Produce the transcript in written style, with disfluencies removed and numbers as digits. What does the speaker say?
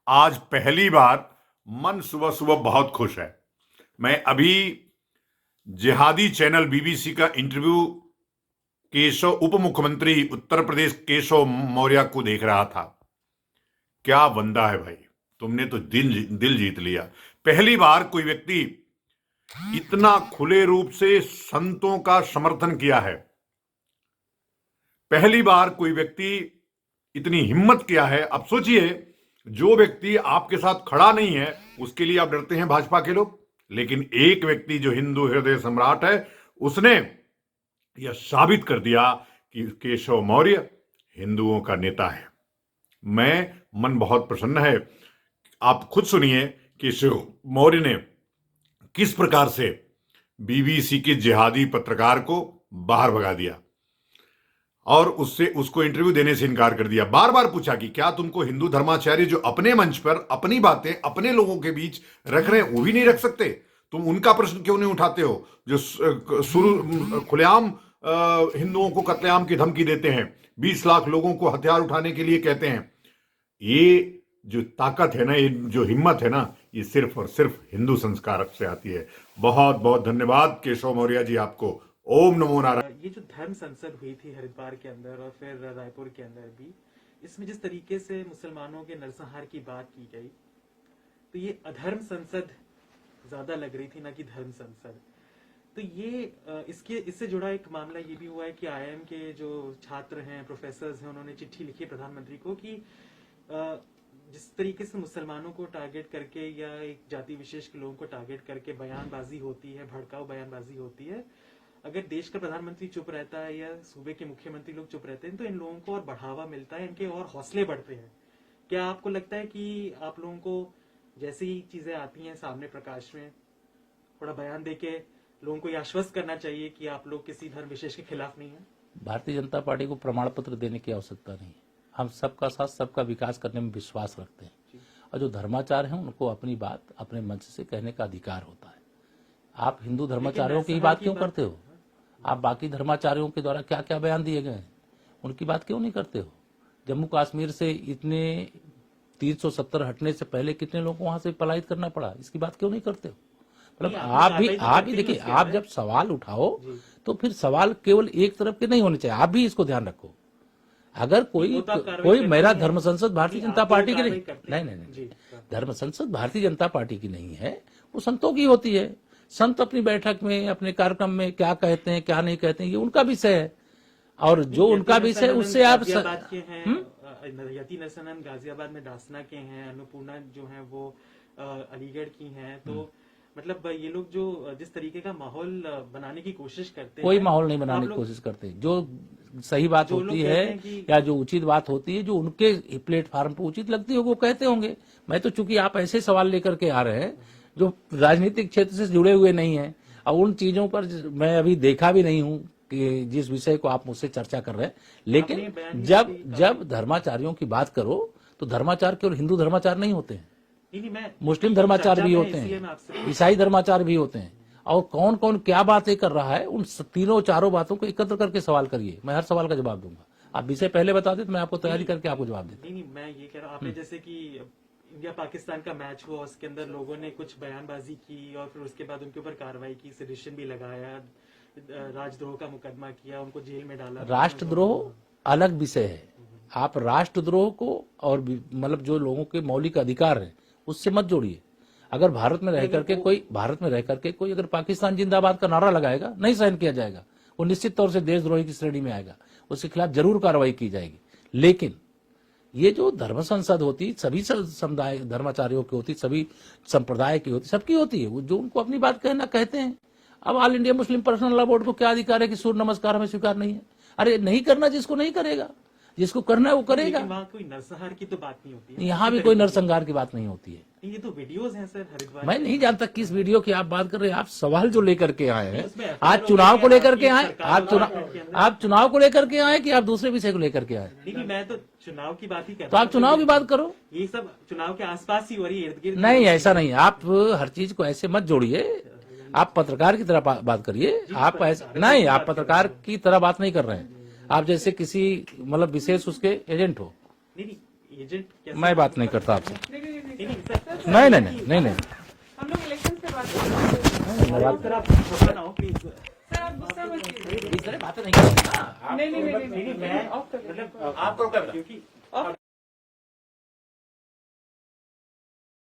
आज पहली बार मन सुबह सुबह बहुत खुश है। मैं अभी जिहादी चैनल बीबीसी का इंटरव्यू केशव उप मुख्यमंत्री उत्तर प्रदेश केशव मौर्य को देख रहा था। क्या बंदा है भाई, तुमने तो दिल जीत लिया। पहली बार कोई व्यक्ति इतना खुले रूप से संतों का समर्थन किया है। पहली बार कोई व्यक्ति इतनी हिम्मत किया है। अब सोचिए, जो व्यक्ति आपके साथ खड़ा नहीं है उसके लिए आप डरते हैं भाजपा के लोग, लेकिन एक व्यक्ति जो हिंदू हृदय सम्राट है उसने यह साबित कर दिया कि केशव मौर्य हिंदुओं का नेता है। मन बहुत प्रसन्न है। आप खुद सुनिए केशव मौर्य ने किस प्रकार से बीबीसी के जिहादी पत्रकार को बाहर भगा दिया और उसको इंटरव्यू देने से इनकार कर दिया। बार बार पूछा कि क्या तुमको हिंदू धर्माचार्य जो अपने मंच पर अपनी बातें अपने लोगों के बीच रख रहे हैं वो भी नहीं रख सकते? तुम उनका प्रश्न क्यों नहीं उठाते हो जो शुरू खुलेआम हिंदुओं को कत्लेआम की धमकी देते हैं, 20 लाख लोगों को हथियार उठाने के लिए कहते हैं? ये जो ताकत है ना, ये जो हिम्मत है ना, ये सिर्फ और सिर्फ हिंदू संस्कार से आती है। बहुत बहुत धन्यवाद केशव मौर्य जी आपको। ओम नमो नारायण। ये जो धर्म संसद हुई थी हरिद्वार के अंदर और फिर रायपुर के अंदर भी, इसमें जिस तरीके से मुसलमानों के नरसंहार की बात की गई, तो ये अधर्म संसद ज्यादा लग रही थी ना कि धर्म संसद। तो ये इससे जुड़ा एक मामला ये भी हुआ है कि आईआईएम के जो छात्र हैं, प्रोफेसर्स हैं, उन्होंने चिट्ठी लिखी प्रधानमंत्री को कि जिस तरीके से मुसलमानों को टारगेट करके या एक जाति विशेष के लोगों को टारगेट करके बयानबाजी होती है, भड़काऊ बयानबाजी होती है, अगर देश का प्रधानमंत्री चुप रहता है या सूबे के मुख्यमंत्री लोग चुप रहते हैं तो इन लोगों को और बढ़ावा मिलता है, इनके और हौसले बढ़ते हैं। क्या आपको लगता है कि आप लोगों को जैसे ही चीजें आती हैं सामने प्रकाश में, थोड़ा बयान देके लोगों को ये आश्वस्त करना चाहिए कि आप लोग किसी धर्म विशेष के खिलाफ नहीं है? भारतीय जनता पार्टी को प्रमाण पत्र देने की आवश्यकता नहीं है। हम सबका साथ सबका विकास करने में विश्वास रखते हैं और जो धर्माचार्य हैं उनको अपनी बात अपने मंच से कहने का अधिकार होता है। आप हिंदू धर्माचार्यों की बात क्यों करते हो? आप बाकी धर्माचार्यों के द्वारा क्या क्या बयान दिए गए हैं उनकी बात क्यों नहीं करते हो? जम्मू कश्मीर से इतने 370 हटने से पहले कितने लोगों को वहां से पलायित करना पड़ा, इसकी बात क्यों नहीं करते हो? मतलब आप भी देखिए, आप जब सवाल उठाओ तो फिर सवाल केवल एक तरफ के नहीं होने चाहिए, आप भी इसको ध्यान रखो। अगर कोई मेरा धर्म संसद भारतीय जनता पार्टी की नहीं, धर्म संसद भारतीय जनता पार्टी की नहीं है, वो संतों की होती है। संत अपनी बैठक में अपने कार्यक्रम में क्या कहते हैं क्या नहीं कहते हैं ये उनका विषय है, और जो उनका विषय उससे आप यति नरसनंद गाजियाबाद में दासना के हैं, अन्नपूर्णा जो है वो अलीगढ़ की हैं, तो मतलब ये लोग जो जिस तरीके का माहौल बनाने की कोशिश करते हैं, कोई माहौल नहीं बनाने की कोशिश करते। जो सही बात होती है या जो उचित बात होती है, जो उनके प्लेटफार्म पर उचित लगती है वो कहते होंगे। मैं तो चूंकि आप ऐसे सवाल लेकर के आ रहे हैं जो राजनीतिक क्षेत्र से जुड़े हुए नहीं है और उन चीजों पर मैं अभी देखा भी नहीं हूं कि जिस विषय को आप मुझसे चर्चा कर रहे हैं। लेकिन जब धर्माचार्यों की बात करो तो धर्माचार केवल हिंदू धर्माचार नहीं होते हैं, मुस्लिम धर्माचार भी होते हैं, ईसाई धर्माचार भी होते हैं। और कौन कौन क्या बातें कर रहा है उन तीनों चारों बातों को एकत्र करके सवाल करिए, मैं हर सवाल का जवाब दूंगा। आप विषय पहले बता दें तो मैं आपको तैयारी करके आपको जवाब देता। नहीं, मैं ये कह रहा हूँ, आपने जैसे कि इंडिया पाकिस्तान का मैच हुआ, उसके अंदर लोगों ने कुछ बयानबाजी की और फिर उसके बाद उनके ऊपर कार्रवाई की, सेडिशन भी लगाया, राजद्रोह का मुकदमा किया, उनको जेल में डाला। राष्ट्रद्रोह अलग विषय है। आप राष्ट्रद्रोह को और मतलब जो लोगों के मौलिक अधिकार है उससे मत जोड़िए। अगर भारत में रह करके कोई अगर पाकिस्तान जिंदाबाद का नारा लगाएगा नहीं सहन किया जाएगा, वो निश्चित तौर से देशद्रोही की श्रेणी में आएगा, उसके खिलाफ जरूर कार्रवाई की जाएगी। लेकिन ये जो धर्म संसद होती सभी समुदाय धर्माचार्यों की होती, सभी संप्रदाय की होती, सबकी होती है, वो जो उनको अपनी बात कहना कहते हैं। अब all India Muslim personal law board को क्या अधिकार है कि सूर्य नमस्कार हमें स्वीकार नहीं है? अरे नहीं करना जिसको नहीं करेगा, जिसको करना है वो करेगा। वहाँ कोई नरसंहार की तो बात नहीं होती है, यहाँ भी कोई नरसंहार की बात नहीं होती है। ये तो वीडियोस हैं सर हरिद्वार। मैं नहीं जानता किस वीडियो की आप बात कर रहे हैं। आप सवाल जो लेकर के आए हैं, आज चुनाव को लेकर के आए, आप चुनाव को लेकर के आए कि आप दूसरे विषय को लेकर के आए? नहीं, मैं तो चुनाव की बात ही कर रहा हूं। तो आप चुनाव की बात करो, ये सब चुनाव के आसपास ही हो रही है, इर्द गिर्द नहीं ऐसा नहीं। आप हर चीज को ऐसे मत जोड़िए, आप पत्रकार की तरह बात करिए। आप ऐसा नहीं, आप पत्रकार की तरह बात नहीं कर रहे हैं, आप जैसे किसी मतलब विशेष उसके एजेंट हो। नहीं, एजेंट मैं बात नहीं करता आपसे। नहीं नहीं नहीं नहीं नहीं हम लोग इलेक्शन पे बात कर रहे हैं। सर आप गुस्सा ना हो प्लीज। सर आप गुस्सा मत कीजिए। इस तरह बातें नहीं करेंगे ना नहीं नहीं नहीं नहीं, नहीं, मैं ऑफ कर दीजिए। मतलब आप करो क्या? क्योंकि